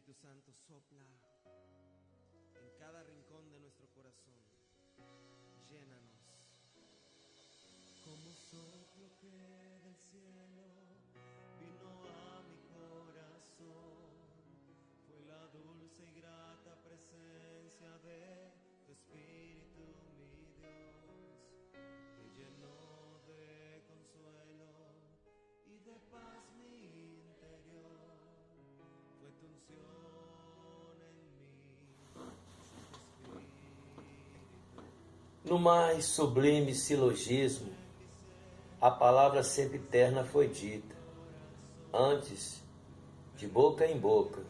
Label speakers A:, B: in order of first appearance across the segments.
A: Espíritu Santo, sopla en cada rincón de nuestro corazón. Llénanos. Como soplo que del cielo vino a mi corazón, fue la dulce y grata presencia de tu Espíritu, mi Dios, que llenó de consuelo y de paz mi interior. Fue tu unción en mí, Santo Espíritu.
B: No mais sublime silogismo, a palavra sempre terna foi dita, antes, de boca em boca,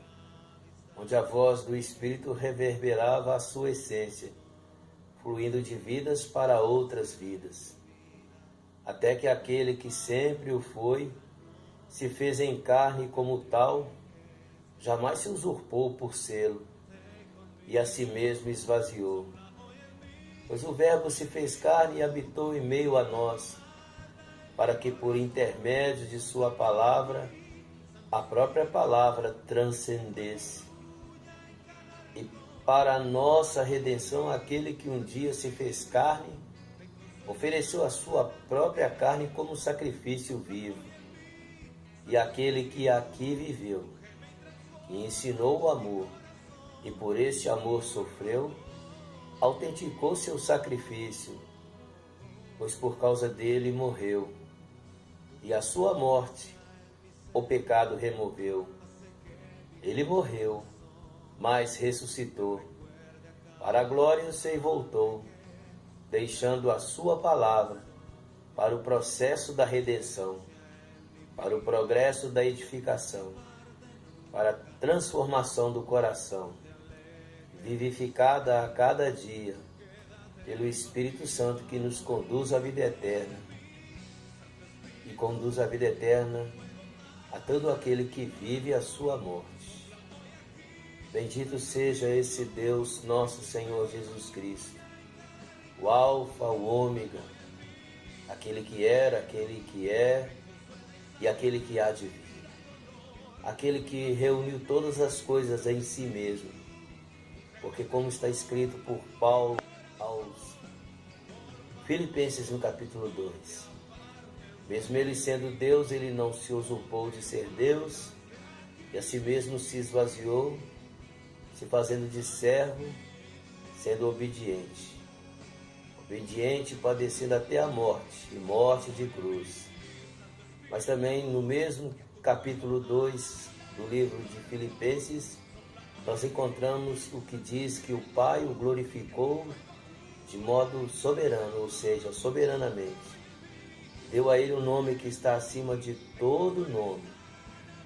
B: onde a voz do Espírito reverberava a sua essência, fluindo de vidas para outras vidas, até que aquele que sempre o foi, se fez em carne como tal, jamais se usurpou por sê-lo, e a si mesmo esvaziou. Pois o Verbo se fez carne e habitou em meio a nós, para que por intermédio de sua palavra, a própria palavra transcendesse. E para a nossa redenção, aquele que um dia se fez carne, ofereceu a sua própria carne como sacrifício vivo. E aquele que aqui viveu, que ensinou o amor, e por este amor sofreu, autenticou seu sacrifício, pois por causa dele morreu, e a sua morte o pecado removeu. Ele morreu, mas ressuscitou, para a glória se voltou, deixando a sua palavra para o processo da redenção, para o progresso da edificação, para a transformação do coração, vivificada a cada dia pelo Espírito Santo que nos conduz à vida eterna e conduz à vida eterna a todo aquele que vive a sua morte. Bendito seja esse Deus, nosso Senhor Jesus Cristo, o Alfa, o Ômega, aquele que era, aquele que é e aquele que há de vir, aquele que reuniu todas as coisas em si mesmo, porque como está escrito por Paulo aos Filipenses no capítulo 2, mesmo ele sendo Deus, ele não se usurpou de ser Deus, e a si mesmo se esvaziou, se fazendo de servo, sendo obediente, padecendo até a morte, e morte de cruz. Mas também no mesmo capítulo 2 do livro de Filipenses, nós encontramos o que diz que o Pai o glorificou de modo soberano, ou seja, soberanamente. Deu a ele o nome que está acima de todo nome.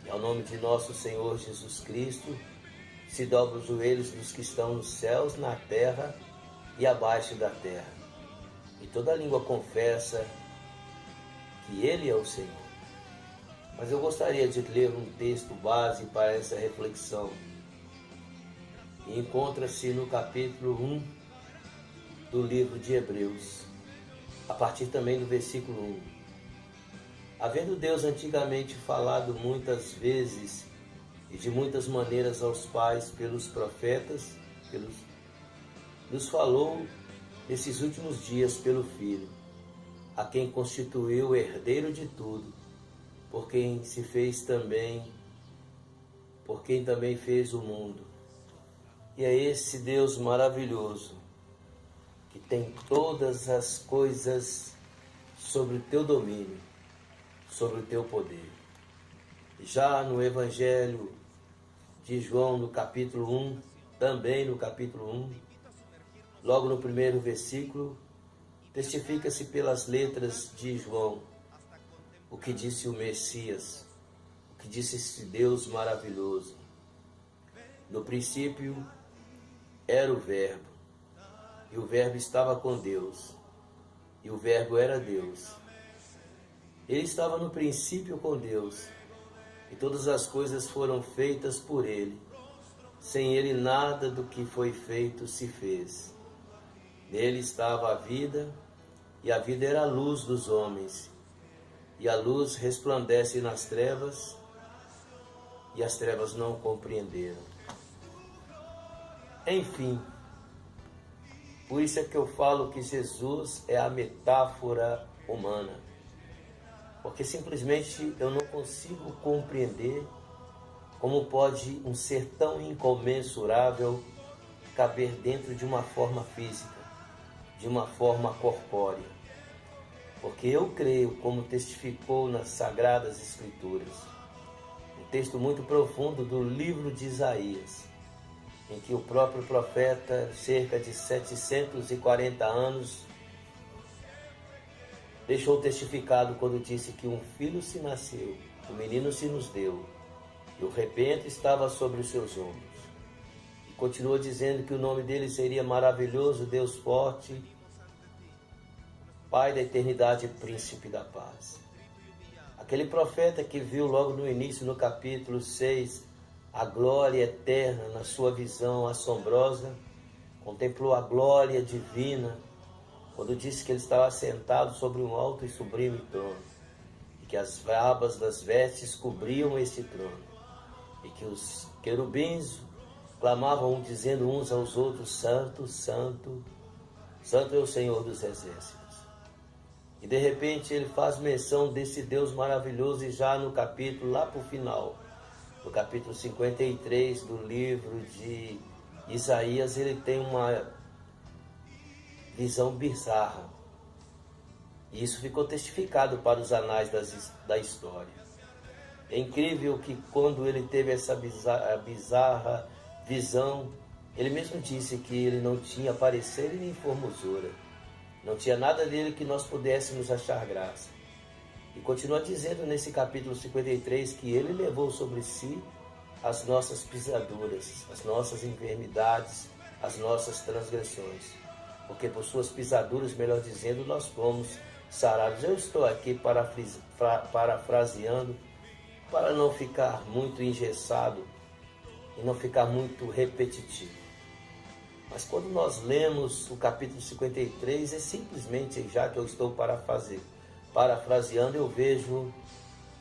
B: E ao nome de nosso Senhor Jesus Cristo, se dobra os joelhos dos que estão nos céus, na terra e abaixo da terra. E toda língua confessa que Ele é o Senhor. Mas eu gostaria de ler um texto base para essa reflexão. E encontra-se no capítulo 1 do livro de Hebreus, a partir também do versículo 1. Havendo Deus antigamente falado muitas vezes e de muitas maneiras aos pais pelos profetas, nos falou nesses últimos dias pelo Filho, a quem constituiu o herdeiro de tudo, por quem também fez o mundo. E é esse Deus maravilhoso, que tem todas as coisas sobre o teu domínio, sobre o teu poder. Já no Evangelho de João, no capítulo 1, também no capítulo 1, logo no primeiro versículo, testifica-se pelas letras de João o que disse o Messias, o que disse esse Deus maravilhoso. No princípio era o Verbo, e o Verbo estava com Deus, e o Verbo era Deus. Ele estava no princípio com Deus, e todas as coisas foram feitas por Ele. Sem Ele nada do que foi feito se fez. Nele estava a vida, e a vida era a luz dos homens. E a luz resplandece nas trevas, e as trevas não compreenderam. Enfim, por isso é que eu falo que Jesus é a metáfora humana. Porque simplesmente eu não consigo compreender como pode um ser tão incomensurável caber dentro de uma forma física, de uma forma corpórea. Porque eu creio, como testificou nas Sagradas Escrituras, um texto muito profundo do livro de Isaías, em que o próprio profeta, cerca de 740 anos, deixou testificado quando disse que um filho se nasceu, um menino se nos deu, e o repente estava sobre os seus ombros. E continuou dizendo que o nome dele seria Maravilhoso, Deus Forte, Pai da Eternidade e Príncipe da Paz. Aquele profeta que viu logo no início, no capítulo 6, a glória eterna na sua visão assombrosa, contemplou a glória divina, quando disse que ele estava sentado sobre um alto e sublime trono, e que as abas das vestes cobriam esse trono, e que os querubins clamavam dizendo uns aos outros: Santo, Santo, Santo é o Senhor dos Exércitos. E de repente ele faz menção desse Deus maravilhoso, e já no capítulo, lá para o final, no capítulo 53 do livro de Isaías, ele tem uma visão bizarra. E isso ficou testificado para os anais da história. É incrível que quando ele teve essa bizarra visão, ele mesmo disse que ele não tinha parecer e nem formosura. Não tinha nada dele que nós pudéssemos achar graça. E continua dizendo nesse capítulo 53 que ele levou sobre si as nossas pisaduras, as nossas enfermidades, as nossas transgressões. Porque por suas pisaduras, melhor dizendo, nós fomos sarados. Eu estou aqui parafraseando para não ficar muito engessado e não ficar muito repetitivo. Mas quando nós lemos o capítulo 53, é simplesmente, já que eu estou parafraseando, eu vejo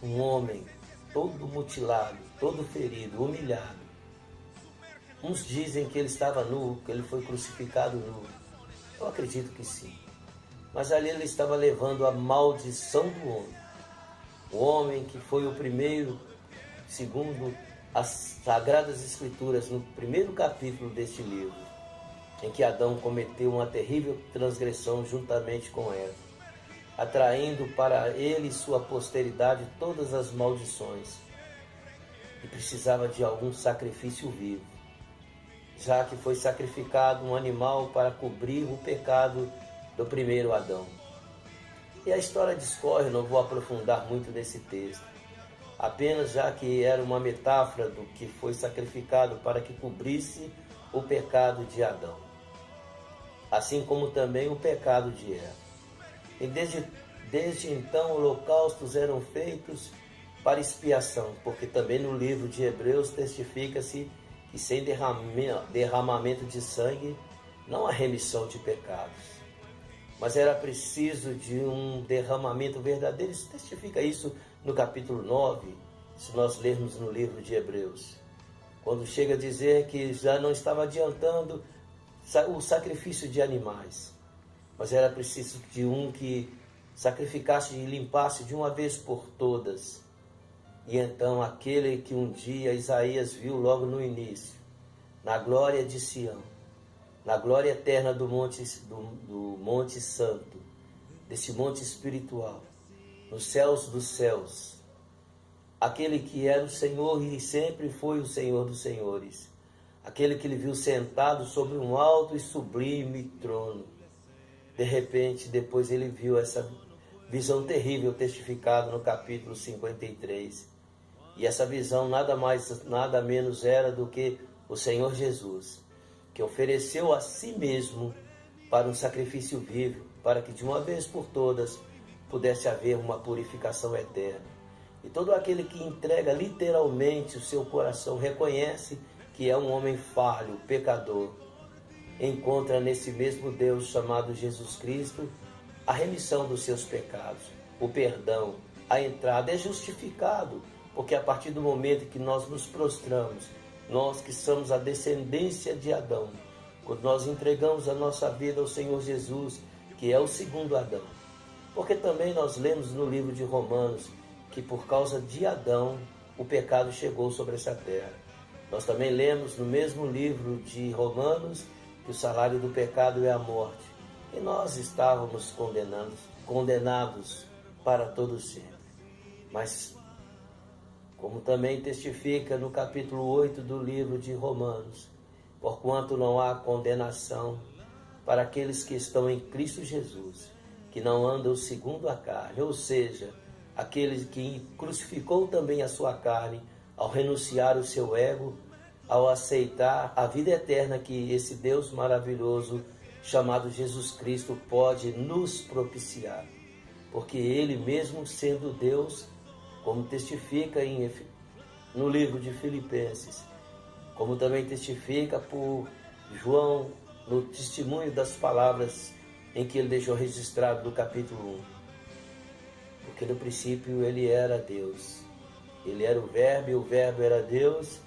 B: um homem todo mutilado, todo ferido, humilhado. Uns dizem que ele estava nu, que ele foi crucificado nu. Eu acredito que sim. Mas ali ele estava levando a maldição do homem. O homem que foi o primeiro, segundo as Sagradas Escrituras, no primeiro capítulo deste livro, em que Adão cometeu uma terrível transgressão juntamente com Eva, atraindo para ele e sua posteridade todas as maldições, e precisava de algum sacrifício vivo, já que foi sacrificado um animal para cobrir o pecado do primeiro Adão. E a história discorre, não vou aprofundar muito nesse texto, apenas já que era uma metáfora do que foi sacrificado para que cobrisse o pecado de Adão, assim como também o pecado de Eva. E desde então holocaustos eram feitos para expiação, porque também no livro de Hebreus testifica-se que sem derramamento de sangue não há remissão de pecados. Mas era preciso de um derramamento verdadeiro. Isso testifica isso no capítulo 9, se nós lermos no livro de Hebreus, quando chega a dizer que já não estava adiantando o sacrifício de animais, mas era preciso de um que sacrificasse e limpasse de uma vez por todas. E então aquele que um dia Isaías viu logo no início, na glória de Sião, na glória eterna do Monte Santo, desse monte espiritual, nos céus dos céus, aquele que era o Senhor e sempre foi o Senhor dos senhores, aquele que ele viu sentado sobre um alto e sublime trono. De repente, depois ele viu essa visão terrível testificada no capítulo 53. E essa visão nada mais, nada menos era do que o Senhor Jesus, que ofereceu a si mesmo para um sacrifício vivo, para que de uma vez por todas pudesse haver uma purificação eterna. E todo aquele que entrega literalmente o seu coração, reconhece que é um homem falho, pecador, encontra nesse mesmo Deus chamado Jesus Cristo a remissão dos seus pecados, o perdão, a entrada. É justificado, porque a partir do momento que nós nos prostramos nós que somos a descendência de Adão, quando nós entregamos a nossa vida ao Senhor Jesus, que é o segundo Adão. Porque também nós lemos no livro de Romanos que por causa de Adão o pecado chegou sobre essa terra. Nós também lemos no mesmo livro de Romanos que o salário do pecado é a morte. E nós estávamos condenados para todo sempre. Mas, como também testifica no capítulo 8 do livro de Romanos, porquanto não há condenação para aqueles que estão em Cristo Jesus, que não andam segundo a carne, ou seja, aqueles que crucificou também a sua carne ao renunciar o seu ego, ao aceitar a vida eterna que esse Deus maravilhoso chamado Jesus Cristo pode nos propiciar. Porque Ele mesmo sendo Deus, como testifica no livro de Filipenses, como também testifica por João no testemunho das palavras em que ele deixou registrado no capítulo 1. Porque no princípio ele era Deus. Ele era o Verbo e o Verbo era Deus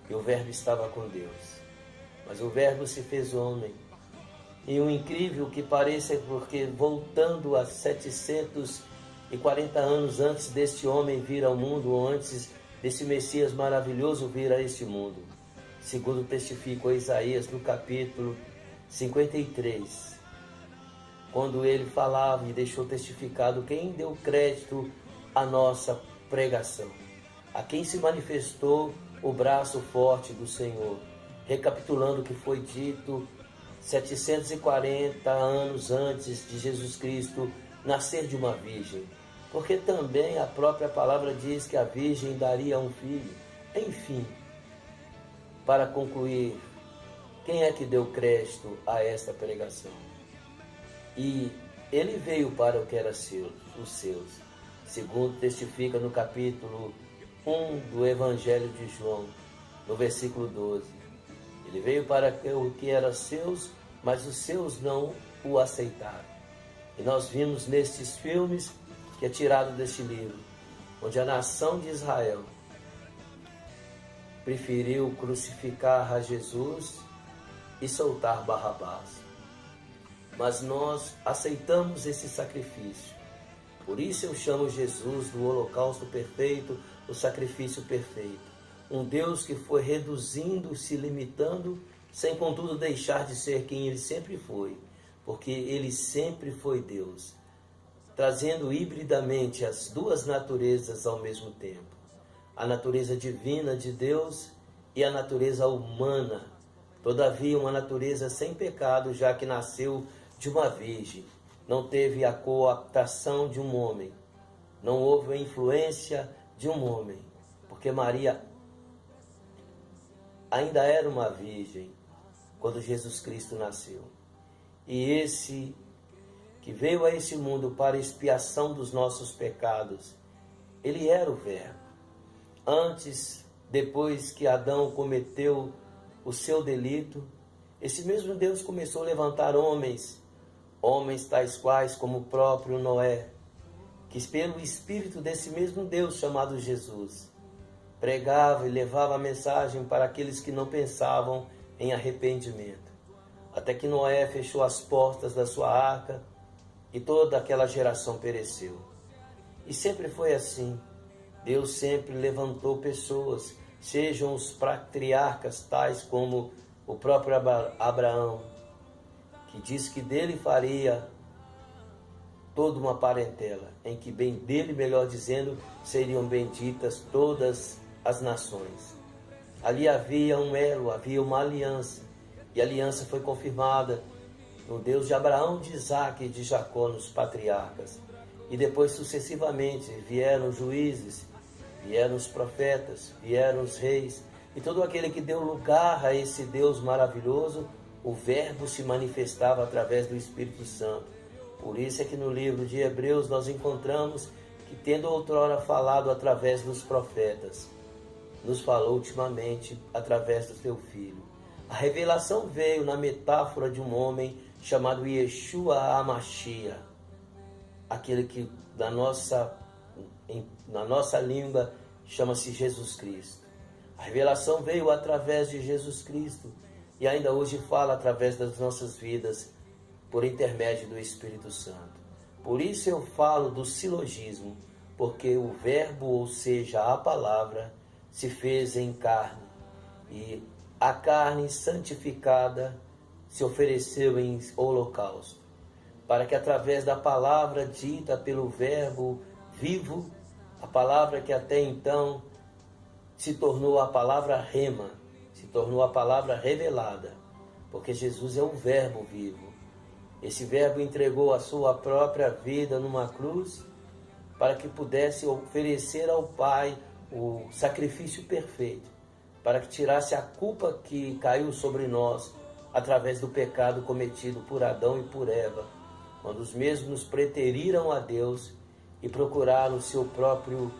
B: e o Verbo estava com Deus. Mas o Verbo se fez homem. E o incrível que pareça, porque voltando a 740 anos antes deste homem vir ao mundo, ou antes desse Messias maravilhoso vir a este mundo, segundo testificou Isaías no capítulo 53, quando ele falava e deixou testificado quem deu crédito à nossa pregação, a quem se manifestou o braço forte do Senhor, recapitulando o que foi dito 740 anos antes de Jesus Cristo nascer de uma virgem, porque também a própria palavra diz que a virgem daria um filho. Enfim, para concluir, quem é que deu crédito a esta pregação? E ele veio para o que era seu, os seus, segundo testifica no capítulo 1 do Evangelho de João, no versículo 12. Ele veio para o que era seus, mas os seus não o aceitaram. E nós vimos nestes filmes, que é tirado deste livro, onde a nação de Israel preferiu crucificar a Jesus e soltar Barrabás. Mas nós aceitamos esse sacrifício. Por isso eu chamo Jesus do holocausto perfeito, o sacrifício perfeito. Um Deus que foi reduzindo, se limitando, sem contudo deixar de ser quem Ele sempre foi, porque Ele sempre foi Deus, trazendo hibridamente as duas naturezas ao mesmo tempo, a natureza divina de Deus e a natureza humana, todavia uma natureza sem pecado, já que nasceu de uma virgem, não teve a cooptação de um homem, não houve a influência de um homem, porque Maria ainda era uma virgem quando Jesus Cristo nasceu. E esse que veio a esse mundo para expiação dos nossos pecados, ele era o Verbo. Antes, depois que Adão cometeu o seu delito, esse mesmo Deus começou a levantar homens tais quais como o próprio Noé, que pelo Espírito desse mesmo Deus chamado Jesus, pregava e levava a mensagem para aqueles que não pensavam em arrependimento. Até que Noé fechou as portas da sua arca e toda aquela geração pereceu. E sempre foi assim. Deus sempre levantou pessoas, sejam os patriarcas tais como o próprio Abraão, que disse que dele faria toda uma parentela, em que bem dele, melhor dizendo, seriam benditas todas as nações. Ali havia um elo, havia uma aliança, e a aliança foi confirmada no Deus de Abraão, de Isaac e de Jacó, nos patriarcas. E depois sucessivamente vieram os juízes, vieram os profetas, vieram os reis, e todo aquele que deu lugar a esse Deus maravilhoso, o Verbo se manifestava através do Espírito Santo. Por isso é que no livro de Hebreus nós encontramos que, tendo outrora falado através dos profetas, nos falou ultimamente através do seu Filho. A revelação veio na metáfora de um homem chamado Yeshua HaMashiach, aquele que na nossa língua chama-se Jesus Cristo. A revelação veio através de Jesus Cristo e ainda hoje fala através das nossas vidas por intermédio do Espírito Santo. Por isso eu falo do silogismo, porque o verbo, ou seja, a palavra, se fez em carne e a carne santificada se ofereceu em holocausto, para que através da palavra dita pelo verbo vivo, a palavra que até então se tornou a palavra rema, se tornou a palavra revelada, porque Jesus é o verbo vivo. Esse verbo entregou a sua própria vida numa cruz para que pudesse oferecer ao Pai o sacrifício perfeito, para que tirasse a culpa que caiu sobre nós através do pecado cometido por Adão e por Eva, quando os mesmos preteriram a Deus e procuraram o seu próprio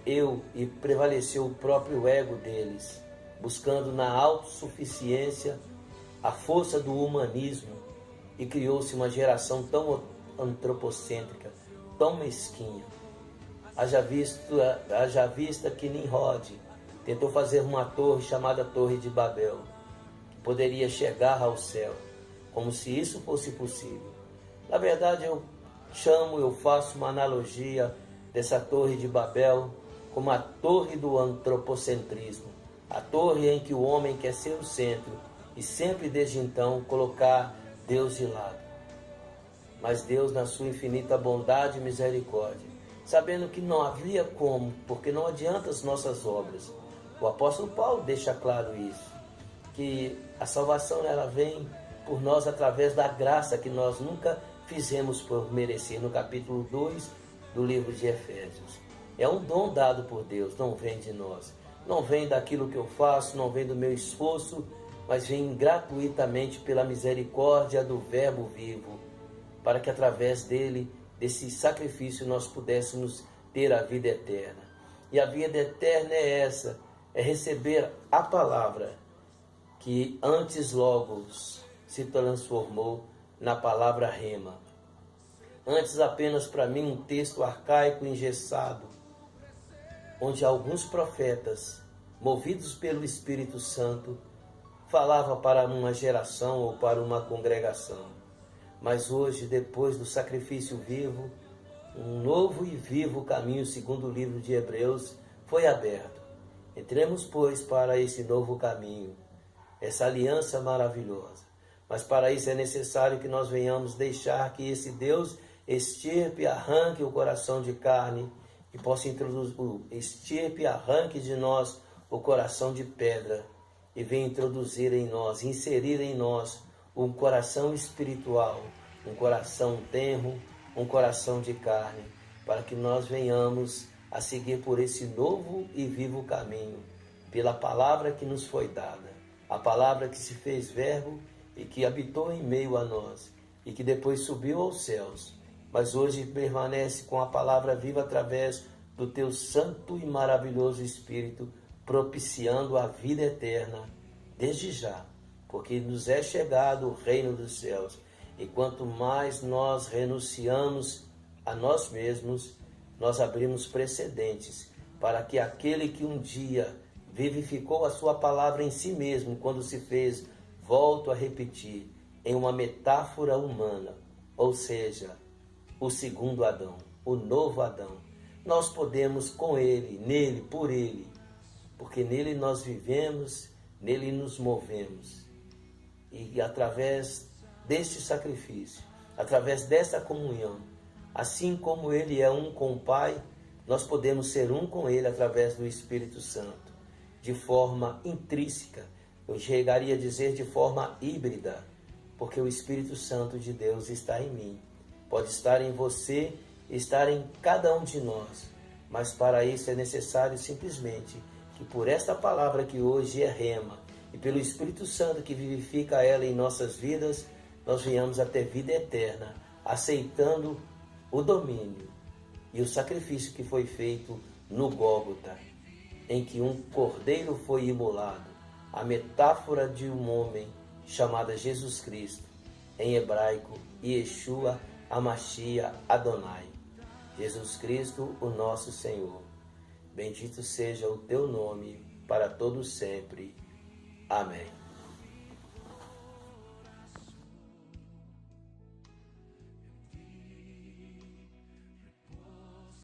B: eu e prevaleceu o próprio ego deles, buscando na autossuficiência a força do humanismo, e criou-se uma geração tão antropocêntrica, tão mesquinha. Haja vista que Nimrod tentou fazer uma torre chamada Torre de Babel, que poderia chegar ao céu, como se isso fosse possível. Na verdade, eu faço uma analogia dessa Torre de Babel como a torre do antropocentrismo, a torre em que o homem quer ser o centro e sempre desde então colocar Deus de lado. Mas Deus, na sua infinita bondade e misericórdia, sabendo que não havia como, porque não adianta as nossas obras. O apóstolo Paulo deixa claro isso, que a salvação ela vem por nós através da graça que nós nunca fizemos por merecer, no capítulo 2 do livro de Efésios. É um dom dado por Deus, não vem de nós, não vem daquilo que eu faço, não vem do meu esforço, mas vem gratuitamente pela misericórdia do Verbo vivo, para que através dele, desse sacrifício, nós pudéssemos ter a vida eterna. E a vida eterna é essa, é receber a palavra, que antes logos se transformou na palavra rema. Antes apenas para mim um texto arcaico engessado, onde alguns profetas, movidos pelo Espírito Santo, falava para uma geração ou para uma congregação. Mas hoje, depois do sacrifício vivo, um novo e vivo caminho, segundo o livro de Hebreus, foi aberto. Entremos, pois, para esse novo caminho, essa aliança maravilhosa. Mas para isso é necessário que nós venhamos deixar que esse Deus extirpe e arranque o coração de carne e possa extirpe e arranque de nós o coração de pedra, e vem introduzir em nós, inserir em nós um coração espiritual, um coração tenro, um coração de carne, para que nós venhamos a seguir por esse novo e vivo caminho, pela palavra que nos foi dada, a palavra que se fez verbo e que habitou em meio a nós, e que depois subiu aos céus, mas hoje permanece com a palavra viva através do teu santo e maravilhoso Espírito, propiciando a vida eterna desde já, porque nos é chegado o reino dos céus. E quanto mais nós renunciamos a nós mesmos, nós abrimos precedentes para que aquele que um dia vivificou a sua palavra em si mesmo, quando se fez, volto a repetir, em uma metáfora humana, ou seja, o segundo Adão, o novo Adão, nós podemos com ele, nele, por ele, porque nele nós vivemos, nele nos movemos. E através deste sacrifício, através dessa comunhão, assim como ele é um com o Pai, nós podemos ser um com ele através do Espírito Santo, de forma intrínseca, eu chegaria a dizer de forma híbrida, porque o Espírito Santo de Deus está em mim, pode estar em você, estar em cada um de nós, mas para isso é necessário simplesmente que por esta palavra que hoje é rema, e pelo Espírito Santo que vivifica ela em nossas vidas, nós venhamos a ter vida eterna, aceitando o domínio e o sacrifício que foi feito no Gólgota, em que um cordeiro foi imolado, a metáfora de um homem chamado Jesus Cristo, em hebraico, Yeshua Hamashia Adonai, Jesus Cristo, o nosso Senhor. Bendito seja o teu nome, para todos sempre. Amém.